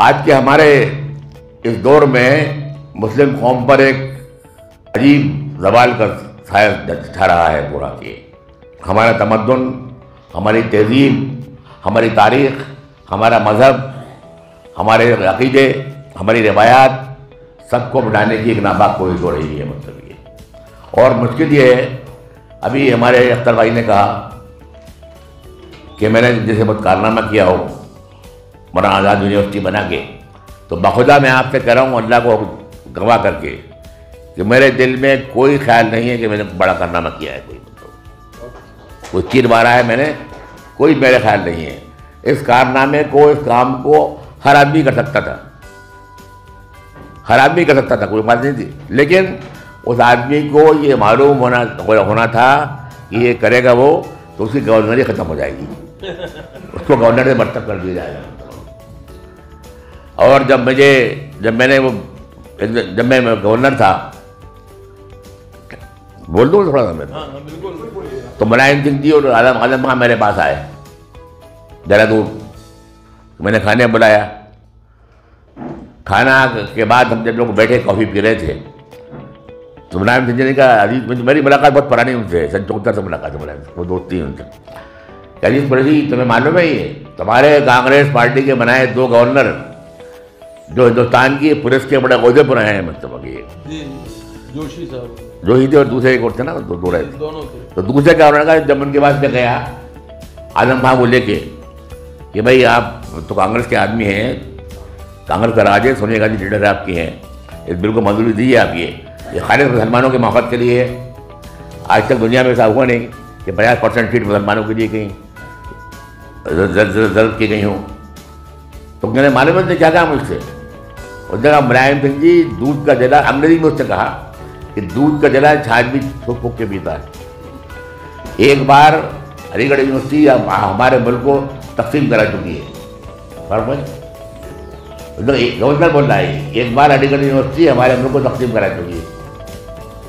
आज के हमारे इस दौर में मुस्लिम कौम पर एक अजीब ज़वाल का साया छा रहा है पूरा कि हमारा तमद्दुन, हमारी तहज़ीब, हमारी तारीख़, हमारा मज़हब, हमारे अक़ीदे, हमारी रिवायात सबको मिटाने की एक नापाक कोशिश हो रही है। मतलब ये और मुश्किल ये है, अभी हमारे अख्तर भाई ने कहा कि मैंने जैसे बहुत कारनामा किया हो मौलाना आज़ाद यूनिवर्सिटी बना के, तो बखुदा मैं आपसे कह रहा हूँ अल्लाह को गवाह करके कि मेरे दिल में कोई ख्याल नहीं है कि मैंने बड़ा कारनामा किया है। कोई तीर मारा है मैंने, कोई मेरा ख्याल नहीं है। इस कारनामे को, इस काम को हर आदमी कर सकता था, हर आदमी कर सकता था, कोई बात नहीं थी। लेकिन उस आदमी को ये मालूम होना था कि ये करेगा वो तो उसकी गवर्नरी ख़त्म हो जाएगी, उसको गवर्नर से बर्तरफ कर दिया जाएगा। और जब मैं गवर्नर था, बोल दूँ थोड़ा सा मैं, तो मुलायम सिंह जी और आजम खान मेरे पास आए देहरादून। मैंने खाने बुलाया। खाना के बाद हम जब लोग बैठे कॉफ़ी पी रहे थे, तो मुलायम सिंह जी ने कहा, अजीज, मेरी मुलाकात बहुत पुरानी उनसे, सन 74 से मुलाकात है मुलायम, वो दोस्ती है उनसे। अजीज बड़ी, तुम्हें मालूम है ये तुम्हारे कांग्रेस पार्टी के बनाए 2 गवर्नर जो हिंदुस्तान की पुलिस के बड़े ओहदे पर हैं, मतलब ये जोशी साहब, जोशी थे और दूसरे एक और थे ना, दो रहे थे। दोनों थे। तो दूसरे गवर्नर का जब उनके पास में गया आजम खान को लेके कि भाई आप तो कांग्रेस के आदमी हैं, कांग्रेस का राज है, सोनिया गांधी लीडर आपकी हैं, इस बिल को मंजूरी दीजिए आप। ये खालिद मुसलमानों के मौक़िफ़ के लिए है। आज तक दुनिया में ऐसा हुआ नहीं कि 50% सीट मुसलमानों के लिए कहीं जरूरत की गई हो। तो मैंने मालूम ने क्या कहा मुझसे, उस जगह मुलायम सिंह जी दूध का जला, अंग्रेजी में उससे कहा कि दूध का जला छाछ भी फूक फूक के पीता है। एक बार अलीगढ़ यूनिवर्सिटी हमारे मुल्क को तकसीम करा चुकी है। गवर्नर बोल रहा है, एक बार अलीगढ़ यूनिवर्सिटी हमारे मुल्क को तकसीम करा चुकी है,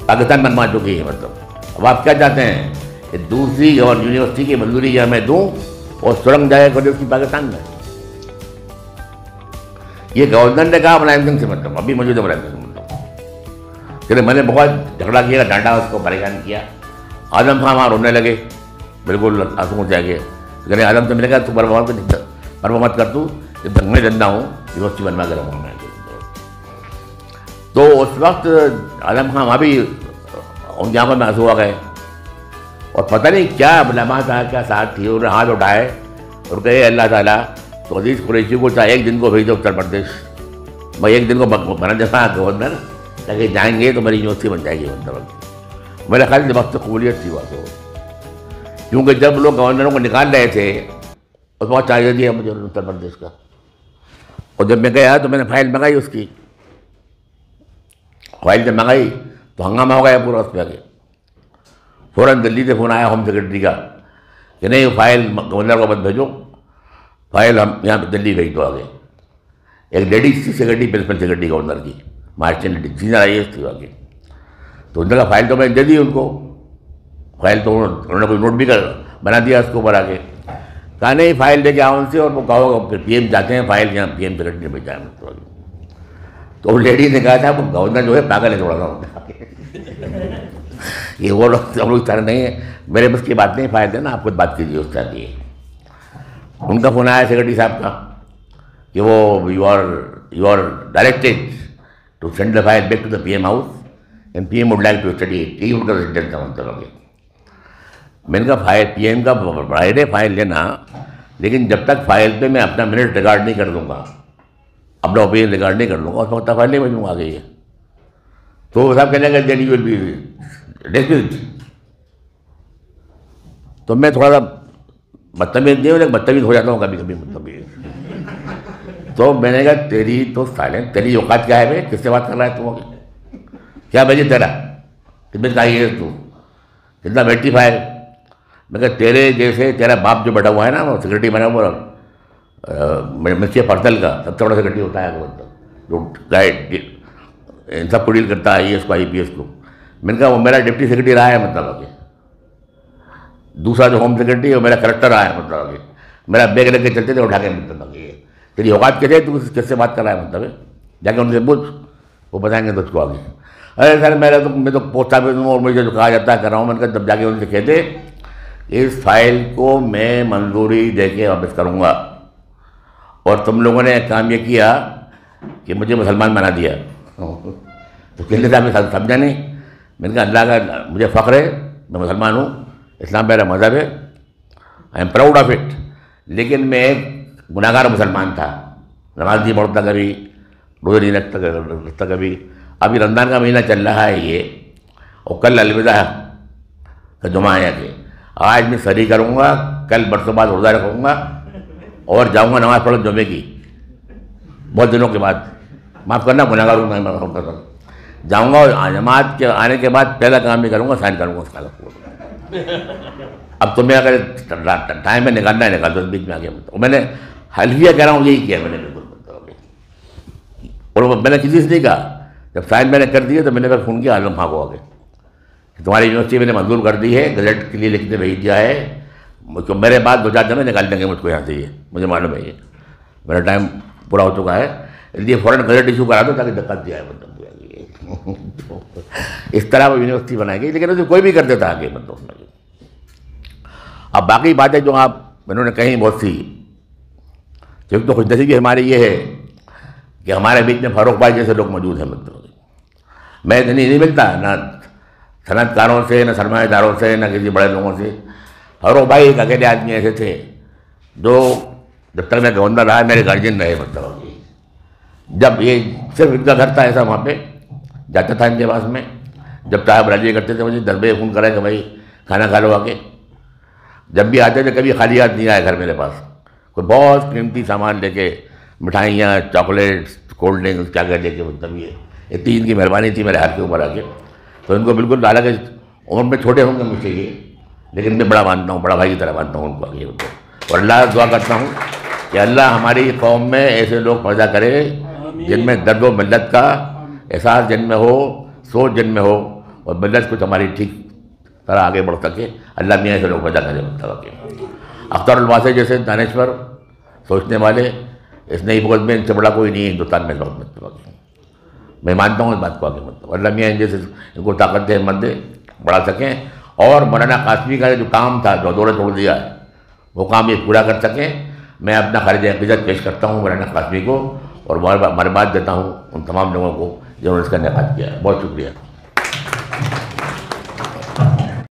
पाकिस्तान बनवा चुकी है। मतलब अब आप क्या चाहते हैं कि दूसरी यूनिवर्सिटी की मंजूरी या मैं दूँ और सुरंग जाए यूनिवर्सिटी पाकिस्तान में? ये गवर्नर ने कहा मुलायम सिंह से, मतलब अभी मौजूद है मुलायम सिंह। चलिए, मैंने बहुत झगड़ा किया, डांटा, उसको परेशान किया। आजम खान वहाँ रोने लगे, बिल्कुल आंसू हो जाएंगे। लेकिन आजम से मैंने कहा तू परवाह मत कर, तू जब तक मैं जिंदा हूँ यूनिवर्सिटी बनवा कर रहूँगा मैं। तो उस वक्त आजम खान वहाँ भी उनकी आंखों में आंसू आ गए और पता नहीं क्या बुलामा था, क्या साथ थी, उन्होंने हाथ उठाए और कहे अल्लाह ताला तो अजीज़ कुरैशी को चाहे एक दिन को भेज दो उत्तर प्रदेश, मैं एक दिन को बना देता गवर्नर, ताकि जाएंगे तो मेरी यूनिवर्सिटी बन जाएगी। मतलब मेरे ख्याल से वक्त कबूलियत थी वहाँ तो, क्योंकि जब लोग गवर्नरों को निकाल रहे थे उस वक्त चाहिए दिया मुझे उत्तर प्रदेश का। और जब मैं गया तो मैंने फाइल मंगाई, उसकी फाइल जब मंगाई तो हंगामा हो गया पूरा उस पर आगे। फ़ौरन दिल्ली से फ़ोन आया होम सेक्रेटरी का कि नहीं फाइल गवर्नर को मत भेजो, फाइल हम यहाँ पर दिल्ली भेज दो आगे। एक लेडीज थी सेक्रेटरी, प्रिंसिपल सेक्रेटरी गवर्नर की, मार्चेंट लेडी, सीनियर IAS थी आगे। तो उनका फाइल तो मैंने दे दी उनको, फाइल तो उन्होंने कोई नोट भी बना दिया उसको ऊपर आगे। कहा नहीं फाइल लेके आओ उनसे और वो कहो फिर PM जाते हैं, फाइल यहाँ PM सेक्रेटरी भेजा है। तो लेडी ने कहा था वो गवर्नर जो है पागल है थोड़ा सा, ये वो लोग हम लोग इस तरह नहीं है, मेरे बस की बात नहीं, फाइल देना आप खुद बात कीजिए उस तरह की। उनका फ़ोन आया सेक्रेटरी साहब का कि वो you are directed to send the file back to the PM house and PM would like to study it. यही उनका सेंटेंस था। मतलब मैंने कहा फाइल PM का राइट है फाइल लेना, लेकिन जब तक फाइल पे मैं अपना मिनट रिकॉर्ड नहीं कर दूंगा, अपना ओपिनियन रिकॉर्ड नहीं कर लूँगा, उस वक्त फाइल नहीं भेजूँगा आगे। ये तो साहब कहने लगे then you will be dismissed. तो मैं थोड़ा सा बदतमीज नहीं हूँ, लेकिन बदतमीज हो जाता हूँ कभी कभी, मतलब। तो मैंने कहा तेरी तो साइलेंट, तेरी औकात क्या है भाई, किससे बात कर रहा है तू, क्या भेजे तेरा, कितने चाहिए तू, कितना बैठी फाइल? मैं कहा तेरे जैसे तेरा बाप जो बैठा हुआ है ना, वो सेक्रेटरी बना हुआ मिनिस्ट्री पर्सनल का सबसे बड़ा सेक्रेटरी होता है, मतलब जो गाइड इन सब को डील करता है, IAS को IPS को। मैंने कहा वो मेरा डिप्टी सेक्रेटरी रहा है, मतलब आगे दूसरा जो होम सेक्रेटरी है वो मेरा कलेक्टर रहा है, मतलब आगे मेरा बैग लेके चलते थे उठा के, मतलब आगे तेरी औकात कैसे, तू किससे बात कर रहा है, मतलब है जाके उनसे पूछ, वो बताएंगे तुझको आगे। अरे सर मैं तो पोस्ट ऑफिस हूँ और मुझे जो कहा जाता है कर रहा हूँ। मैंने कहा जब जाके उनसे कहते इस फाइल को मैं मंजूरी दे के वापस करूँगा, और तुम लोगों ने काम ये किया कि मुझे मुसलमान बना दिया। तो कहते थे हमें समझा नहीं। मैंने कहा अल्लाह का मुझे फ़ख्र है, मैं मुसलमान हूँ, इस्लाम मेरा मज़हब है, I am proud of it. लेकिन मैं एक गुनाहगार मुसलमान था, नमाज नहीं पढ़ता कभी, रोज़े नहीं रखता कभी। अभी रमज़ान का महीना चल रहा है ये, और कल अलविदा का जुमा है कि आज मैं सरी करूँगा, कल बरसों बाद रोज़ा रखूँगा और जाऊँगा नमाज़ पढ़ जुमे की, बहुत दिनों के बाद। माफ़ करना, गुनाहगार हूँ मैं, जाऊँगा और जमात के आने के बाद पहला काम भी करूँगा, साइन करूँगा उसका। अब तुम्हें अगर टाइम में निकालना है निकाल दो, बीच में आ गया। मतलब मैंने हल्फिया कह रहा हूँ, यही किया मैंने बिल्कुल। और मैंने किसी से नहीं कहा, जब साइन मैंने कर दिया तो मैंने फिर फ़ोन किया आलम खां को आगे, तुम्हारी यूनिवर्सिटी मैंने मंजूर कर दी है, गजट के लिए लिखने भेज दिया है, मुझको मेरे बाद 2-4 दिन में निकाल देंगे मुझको यहाँ से, ये मुझे मालूम है, ये मेरा टाइम पूरा हो चुका है, इसलिए फ़ौरन गजट इशू करा दो ताकि दिक्कत दिया है। मतलब इस तरह वो यूनिवर्सिटी बनाएगी, लेकिन उसे कोई भी कर देता आगे। मतलब उसमें अब बाकी बातें जो आप इन्होंने कहीं बहुत सी, क्योंकि तो खुशनसीबी हमारी ये है कि हमारे बीच में फारूक भाई जैसे लोग मौजूद हैं। मतलब मैं इतनी नहीं मिलता ना सनतकारों से, ना सरमाएदारों से, ना किसी बड़े लोगों से। फारूक भाई एक अकेले आदमी ऐसे थे जो जब तक मैं गवर्नर रहा मेरे गार्जियन रहे। मतलब जब ये सिर्फ इनका घर था ऐसा, वहाँ पे जाता था इनके पास में, जब साहब राजी करते थे मुझे 10 बजे फ़ोन करा कि भाई खाना खा लो आके। जब भी आते थे कभी खाली हाथ नहीं आया घर मेरे पास, कोई बहुत कीमती सामान लेके, मिठाइयाँ, चॉकलेट्स, कोल्ड ड्रिंक्स क्या क्या लेके। मतलब ये इतनी इनकी मेहरबानी थी मेरे हाथ के ऊपर आके। तो इनको बिल्कुल, हालांकि उम्र में छोटे होंगे मुझसे ये, लेकिन मैं बड़ा मानता हूँ, बड़ा भाई की तरह मानता हूँ उनको आगे। और अल्लाह दुआ करता हूँ कि अल्लाह हमारी कौम में ऐसे लोग पैदा करे जिनमें दर्द व मिल्लत का एहसास जिनमें हो, सोच जिनमें हो, और मिल्लत कुछ हमारी ठीक तरह आगे बढ़ सके। अल्लाह मियाँ ऐसे लोग पैदा करे। मतलब अख्तर वासे जैसे दानेश्वर सोचने वाले इस नई मुल्क में इनसे बड़ा कोई नहीं है हिंदुस्तान में। मतलब मैं मानता हूँ इस बात को आगे। मतलब अल्लाह मियाँ जैसे इनको ताकत दे, हिम्मत दे, बढ़ा सकें, और मौलाना कासमी का जो काम था जो दौरे तोड़ दिया है वो काम ये पूरा कर सकें। मैं अपना खारिज अक़ीदत पेश करता हूँ मौलाना कासमी को, और मरबाद देता हूँ उन तमाम लोगों को जिन्होंने इसका इनेकाद किया है। बहुत शुक्रिया।